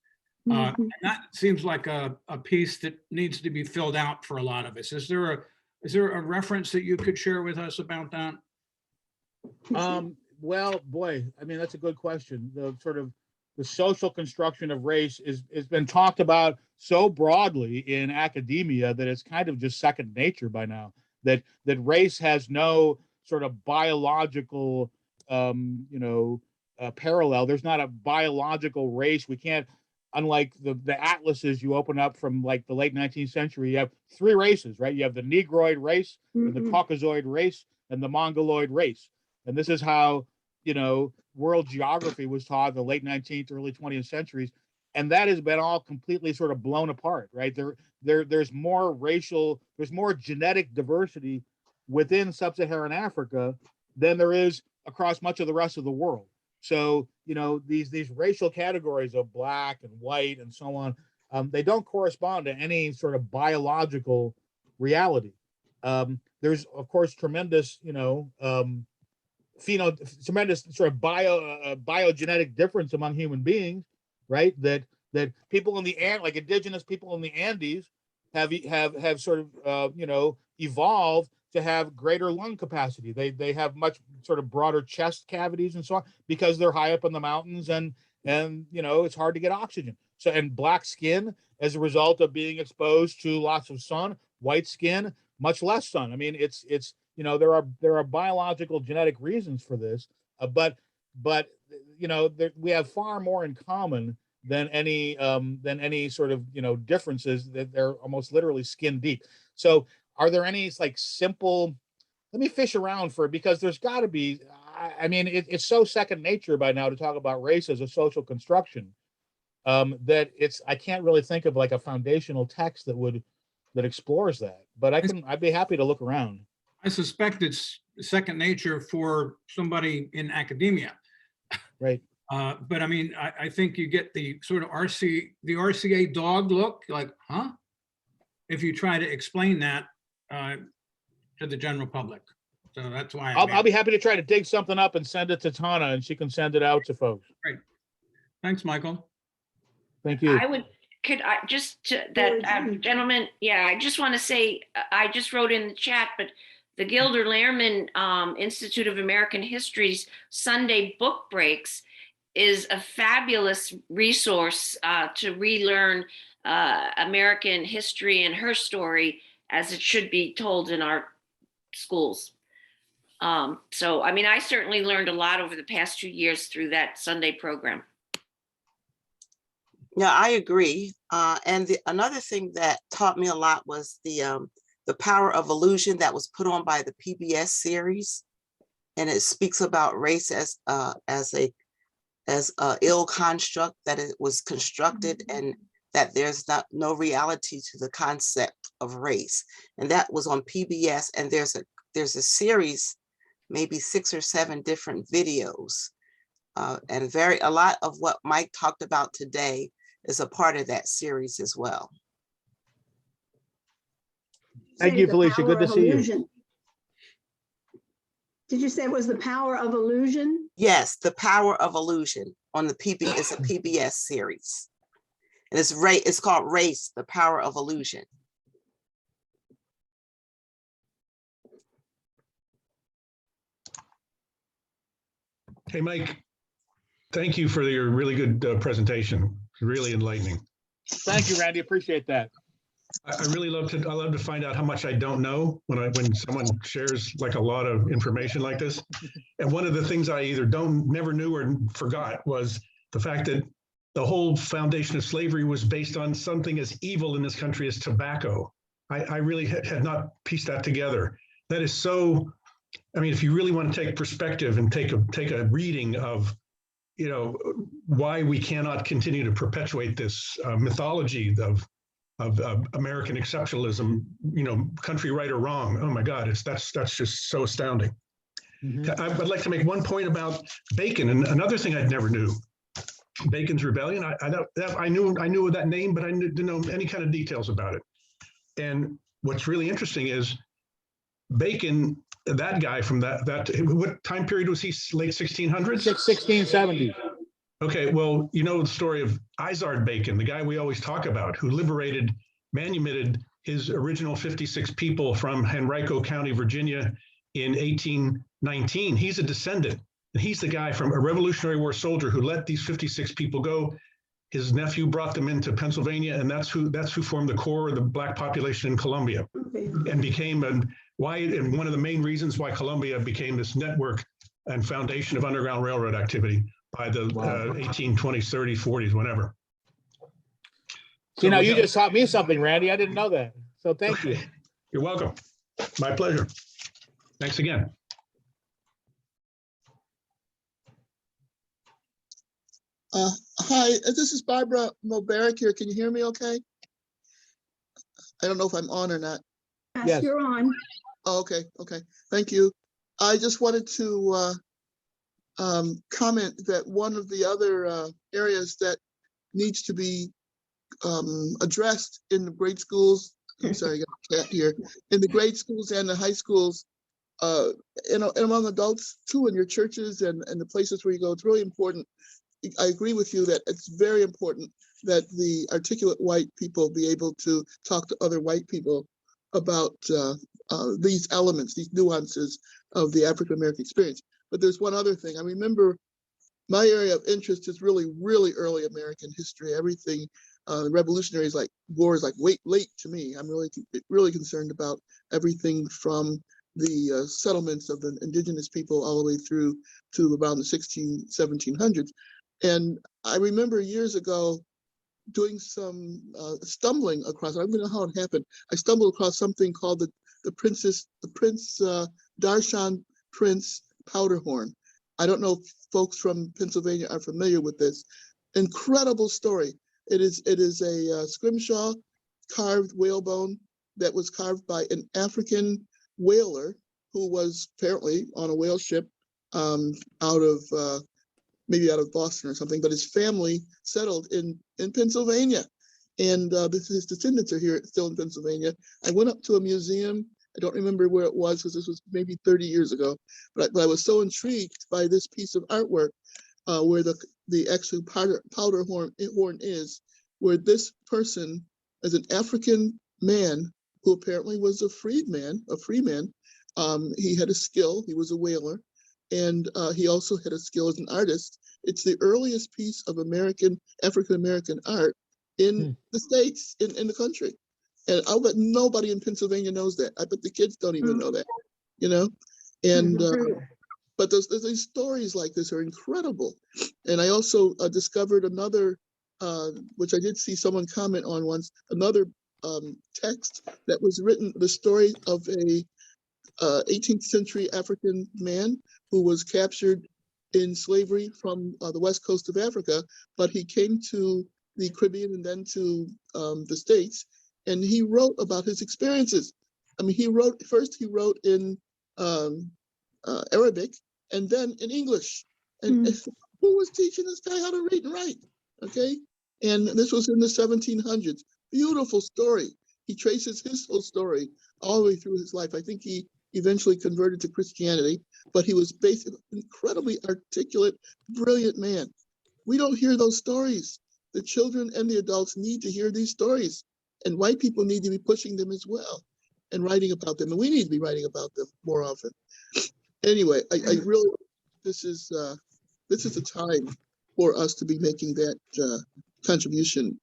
And that seems like a piece that needs to be filled out for a lot of us. Is there a reference that you could share with us about that? Well, boy, I mean, that's a good question. The sort of the social construction of race has been talked about so broadly in academia that it's kind of just second nature by now. That race has no sort of biological, parallel. There's not a biological race. We can't, unlike the atlases you open up from like the late 19th century, you have three races, right? You have the Negroid race, and the Caucasoid race, and the Mongoloid race. And this is how, world geography was taught in the late 19th, early 20th centuries. And that has been all completely sort of blown apart, right? There's more there's more genetic diversity within sub-Saharan Africa than there is across much of the rest of the world. So, these racial categories of black and white and so on, they don't correspond to any sort of biological reality. There's, of course, tremendous, tremendous sort of biogenetic difference among human beings, right? That people in the like indigenous people in the Andes have sort of evolved to have greater lung capacity. They have much sort of broader chest cavities and so on because they're high up in the mountains and it's hard to get oxygen. So, and black skin as a result of being exposed to lots of sun, white skin, much less sun. I mean, it's there are biological genetic reasons for this, but we have far more in common than any sort of differences, that they're almost literally skin deep. So are there any like simple, let me fish around for it, because there's got to be, I mean, it's so second nature by now to talk about race as a social construction, that I can't really think of like a foundational text that explores that, but I'd be happy to look around. I suspect it's second nature for somebody in academia. Right. But I mean, I think you get the sort of RCA dog look, like, huh? If you try to explain that to the general public. So that's why I'll be happy to try to dig something up and send it to Tana, and she can send it out to folks. Great. Thanks, Michael. Thank you. Gentlemen, yeah, I just want to say, I just wrote in the chat, but the Gilder Lehrman Institute of American History's Sunday Book Breaks is a fabulous resource to relearn American history and her story as it should be told in our schools. So, I mean, I certainly learned a lot over the past 2 years through that Sunday program. Yeah, I agree. And another thing that taught me a lot was the power of illusion that was put on by the PBS series, and it speaks about race as a ill construct, that it was constructed, and that there's no reality to the concept of race. And that was on PBS, and there's a series, maybe 6 or 7 different videos And a lot of what Mike talked about today is a part of that series as well. Thank Say you, the Felicia. Good power to of see you. illusion. Did you say it was the power of illusion? Yes, The Power of Illusion on the it's a PBS series. And it's called Race, The Power of Illusion. Hey, Mike, thank you for your really good presentation. Really enlightening. Thank you, Randy. Appreciate that. I love to find out how much I don't know when someone shares like a lot of information like this. And one of the things I either never knew or forgot was the fact that the whole foundation of slavery was based on something as evil in this country as tobacco. I really had not pieced that together. That is so, I mean, if you really want to take perspective and take a reading of, you know, why we cannot continue to perpetuate this mythology of American exceptionalism, you know, country right or wrong. Oh my God, that's just so astounding. I would like to make one point about Bacon, and another thing I never knew. Bacon's Rebellion. I knew that name, but I didn't know any kind of details about it. And what's really interesting is Bacon, that guy from that what time period was he? Late 1600s? 1670. Okay, well, you know the story of Izard Bacon, the guy we always talk about, who manumitted his original 56 people from Henrico County, Virginia in 1819. He's a descendant, and he's the guy from a Revolutionary War soldier who let these 56 people go. His nephew brought them into Pennsylvania, and that's who formed the core of the Black population in Columbia, and became one of the main reasons why Columbia became this network and foundation of Underground Railroad activity by the 1820s, 30s, 40s, whenever. You know, you just taught me something, Randy. I didn't know that. So thank you. You're welcome. My pleasure. Thanks again. Hi, this is Barbara Mobarek here. Can you hear me okay? I don't know if I'm on or not. Yes. You're on. Oh, okay. Thank you. I just wanted to comment that one of the other areas that needs to be addressed in the grade schools, I'm sorry, I got a cat here, in the grade schools and the high schools, and among adults too, in your churches and the places where you go, it's really important. I agree with you that it's very important that the articulate white people be able to talk to other white people about these elements, these nuances of the African-American experience. But there's one other thing. I remember my area of interest is really, really early American history. Everything, revolutionaries like wars, like late to me. I'm really concerned about everything from the settlements of the indigenous people all the way through to around the 1700s. And I remember years ago doing some stumbling across, I don't even know how it happened. I stumbled across something called the Prince Darshan Prince Powderhorn. I don't know if folks from Pennsylvania are familiar with this. Incredible story. It is a scrimshaw carved whalebone that was carved by an African whaler who was apparently on a whale ship maybe out of Boston or something, but his family settled in Pennsylvania. And his descendants are here still in Pennsylvania. I went up to a museum. I don't remember where it was because this was maybe 30 years ago, but I was so intrigued by this piece of artwork where the actual powder horn is, where this person is an African man who apparently was a free man. He had a skill, he was a whaler, and he also had a skill as an artist. It's the earliest piece of African-American art in the States, in the country. And I'll bet nobody in Pennsylvania knows that. I bet the kids don't even know that, you know? And, but these stories like this are incredible. And I also discovered another, which I did see someone comment on once, another text that was written, the story of a 18th century African man who was captured in slavery from the west coast of Africa, but he came to the Caribbean and then to the States, and he wrote about his experiences. I mean, he wrote in Arabic and then in English. And Who was teaching this guy how to read and write? Okay. And this was in the 1700s. Beautiful story. He traces his whole story all the way through his life. I think he eventually converted to Christianity, but he was basically an incredibly articulate, brilliant man. We don't hear those stories. The children and the adults need to hear these stories, and white people need to be pushing them as well and writing about them. And we need to be writing about them more often. Anyway, I really, this is a time for us to be making that contribution.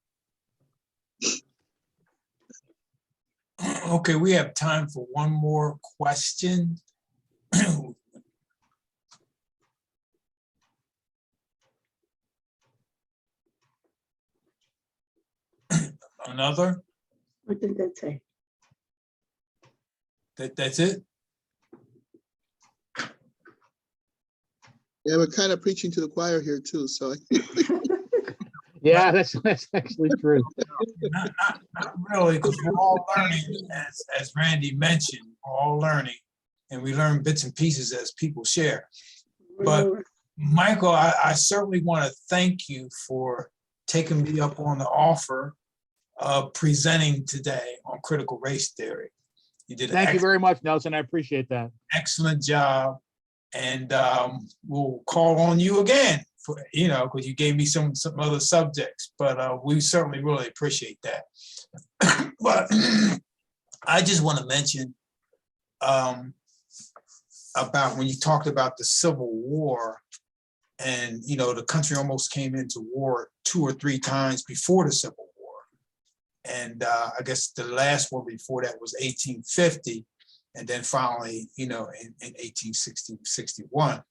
Okay, we have time for one more question. Another? What did that say? That's it? Yeah, we're kind of preaching to the choir here too, so. Yeah, that's actually true. Not really, because we're all learning, as Randy mentioned, we're all learning, and we learn bits and pieces as people share. But Michael, I certainly want to thank you for taking me up on the offer of presenting today on critical race theory. You did Thank you very much, Nelson. I appreciate that. excellent job, and we'll call on you again for, because you gave me some other subjects, but we certainly really appreciate that. But I just want to mention about when you talked about the Civil War, and the country almost came into war 2 or 3 times before the Civil War. And I guess the last one before that was 1850, and then finally, in 1861.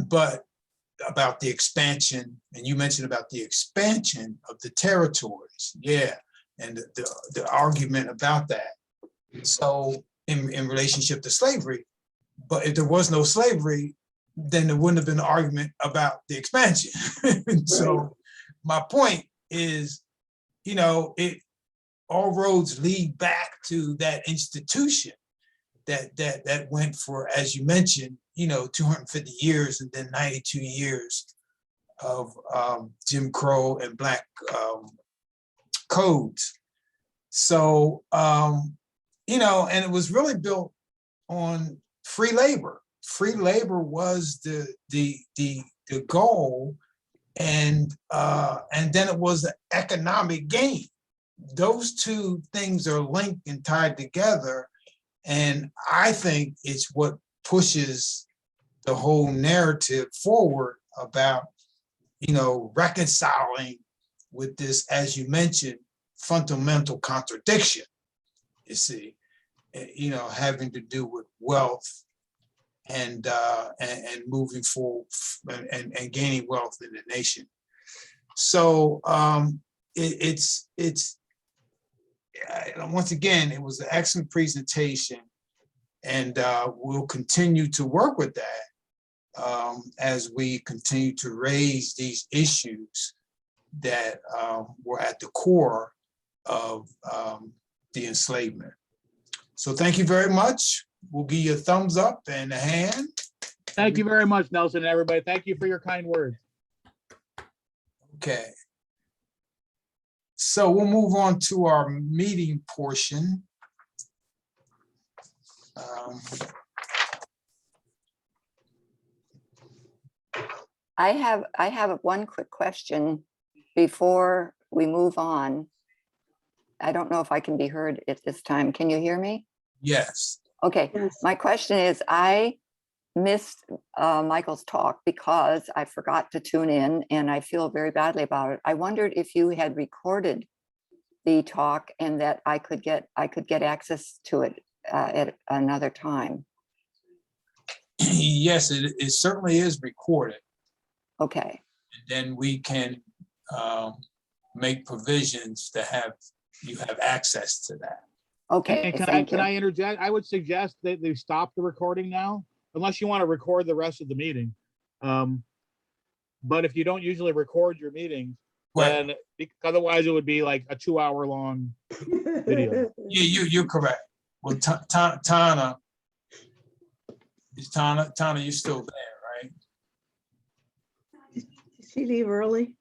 But about the expansion, and you mentioned about the expansion of the territories, yeah, and the argument about that. So in relationship to slavery, but if there was no slavery, then there wouldn't have been an argument about the expansion. So my point is, all roads lead back to that institution that went for, as you mentioned, 250 years and then 92 years of Jim Crow and Black codes. So, and it was really built on free labor. Free labor was the goal, and then it was the economic gain. Those two things are linked and tied together, and I think it's what pushes the whole narrative forward about reconciling with this, as you mentioned, fundamental contradiction. You see, having to do with wealth and moving forward and gaining wealth in the nation. So it's once again, it was an excellent presentation, and we'll continue to work with that as we continue to raise these issues that were at the core of the enslavement. So thank you very much. We'll give you a thumbs up and a hand. Thank you very much, Nelson, and everybody. Thank you for your kind words. Okay. So we'll move on to our meeting portion. I have one quick question before we move on. I don't know if I can be heard at this time. Can you hear me? Yes. Okay. Yes. My question is, I missed Michael's talk because I forgot to tune in, and I feel very badly about it. I wondered if you had recorded the talk and that I could get access to it at another time. Yes, it certainly is recorded. Okay. And then we can make provisions to have you have access to that. Okay. And can I interject? I would suggest that they stop the recording now, unless you want to record the rest of the meeting. But if you don't usually record your meetings, then otherwise it would be like a 2-hour long video. Yeah, you're correct. Well, Tana, you're still there, right? Did she leave early?